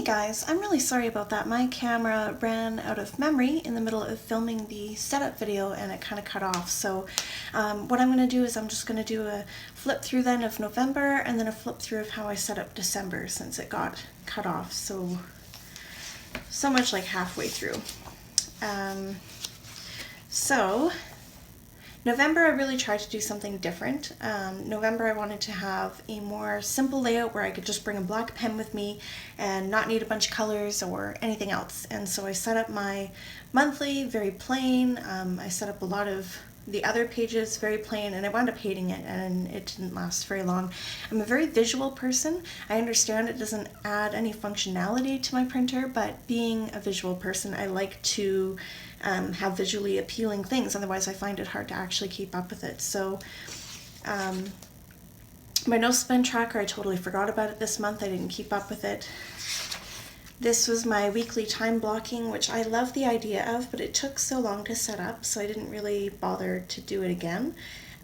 Guys, I'm really sorry about that. My camera ran out of memory in the middle of filming the setup video and it kind of cut off. So what I'm going to do is I'm just going to do a flip through then of November and then a flip through of how I set up December since it got cut off so much like halfway through. So November, I really tried to do something different. November, I wanted to have a more simple layout where I could just bring a black pen with me and not need a bunch of colors or anything else. And so I set up my monthly very plain. I set up a lot of the other pages very plain, and I wound up hating it, and it didn't last very long. I'm a very visual person. I understand it doesn't add any functionality to my printer, but being a visual person, I like to have visually appealing things. Otherwise, I find it hard to actually keep up with it. So my no spend tracker, I totally forgot about it this month. I didn't keep up with it. This was my weekly time blocking, which I love the idea of, but it took so long to set up, so I didn't really bother to do it again.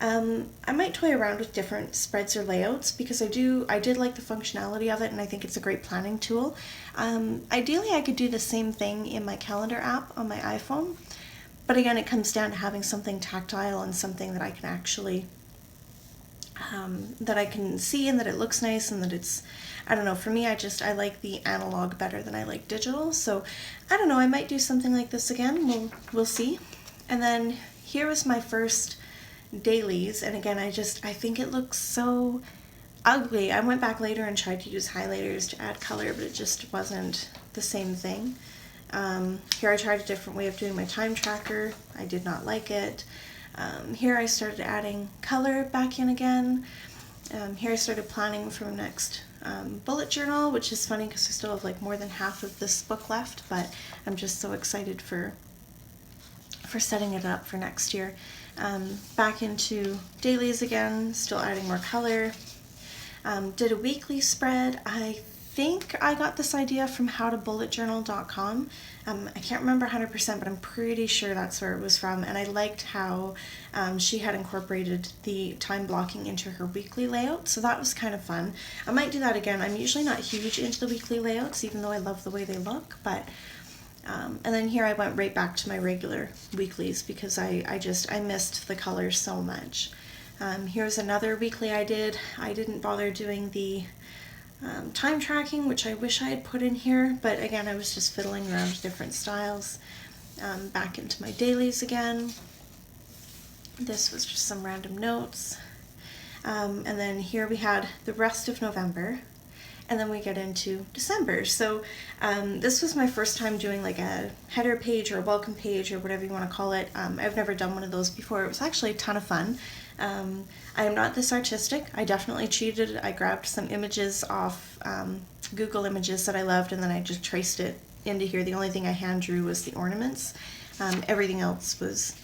I might toy around with different spreads or layouts because I did like the functionality of it, and I think it's a great planning tool. Ideally, I could do the same thing in my calendar app on my iPhone, but again, it comes down to having something tactile and something that I can actually that I can see and that it looks nice and that it's, I don't know, for me, I like the analog better than I like digital. So I don't know, I might do something like this again. We'll see. And then here was my first dailies, and again, I think it looks so ugly. I went back later and tried to use highlighters to add color, but it just wasn't the same thing. Here I tried a different way of doing my time tracker. I did not like it. Here I started adding color back in again. Here I started planning for next bullet journal, which is funny because I still have like more than half of this book left, but I'm just so excited for setting it up for next year. Back into dailies again, still adding more color. Did a weekly spread. I think I got this idea from howtobulletjournal.com. I can't remember 100%, but I'm pretty sure that's where it was from, and I liked how she had incorporated the time blocking into her weekly layout, so that was kind of fun. I might do that again. I'm usually not huge into the weekly layouts, even though I love the way they look, but and then here I went right back to my regular weeklies because I missed the colors so much. Here's another weekly I did. I didn't bother doing the time tracking, which I wish I had put in here, but again, I was just fiddling around with different styles. Back into my dailies again. This was just some random notes. And then here we had the rest of November, and then we get into December. So this was my first time doing like a header page or a welcome page or whatever you want to call it. I've never done one of those before. It was actually a ton of fun. I am not this artistic. I definitely cheated. I grabbed some images off Google Images that I loved, and then I just traced it into here. The only thing I hand drew was the ornaments. Everything else was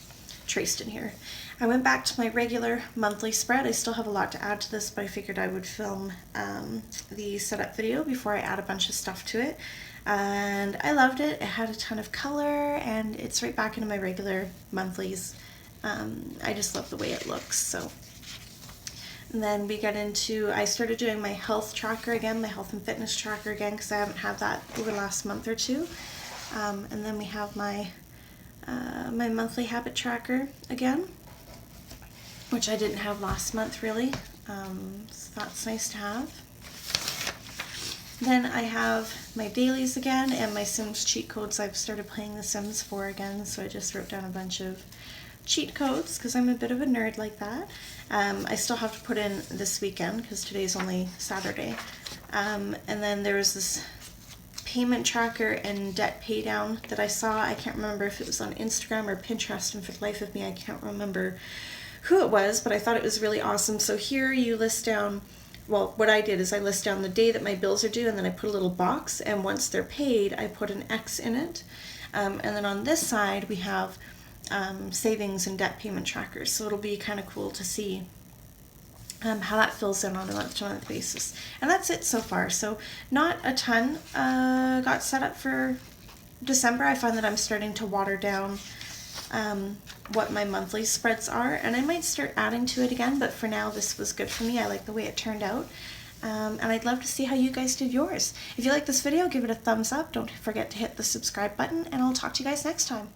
traced in here. I went back to my regular monthly spread. I still have a lot to add to this, but I figured I would film the setup video before I add a bunch of stuff to it. And I loved it. It had a ton of color, and it's right back into my regular monthlies. I just love the way it looks. So, and then we get into, I started doing my health tracker again, my health and fitness tracker again, because I haven't had that over the last month or two. And then we have my my monthly habit tracker again, which I didn't have last month really, so that's nice to have. Then I have my dailies again and my Sims cheat codes. I've started playing The Sims 4 again, so I just wrote down a bunch of cheat codes because I'm a bit of a nerd like that. I still have to put in this weekend because today's only Saturday. And then there was this payment tracker and debt pay down that I saw. I can't remember if it was on Instagram or Pinterest, and for the life of me I can't remember who it was, but I thought it was really awesome. So here you list down, well, what I did is I list down the day that my bills are due, and then I put a little box, and once they're paid I put an X in it. And then on this side we have savings and debt payment trackers, so it'll be kind of cool to see how that fills in on a month-to-month basis. And that's it so far. So not a ton got set up for December. I find that I'm starting to water down what my monthly spreads are, and I might start adding to it again, but for now this was good for me. I like the way it turned out. And I'd love to see how you guys did yours. If you like this video, give it a thumbs up. Don't forget to hit the subscribe button, and I'll talk to you guys next time.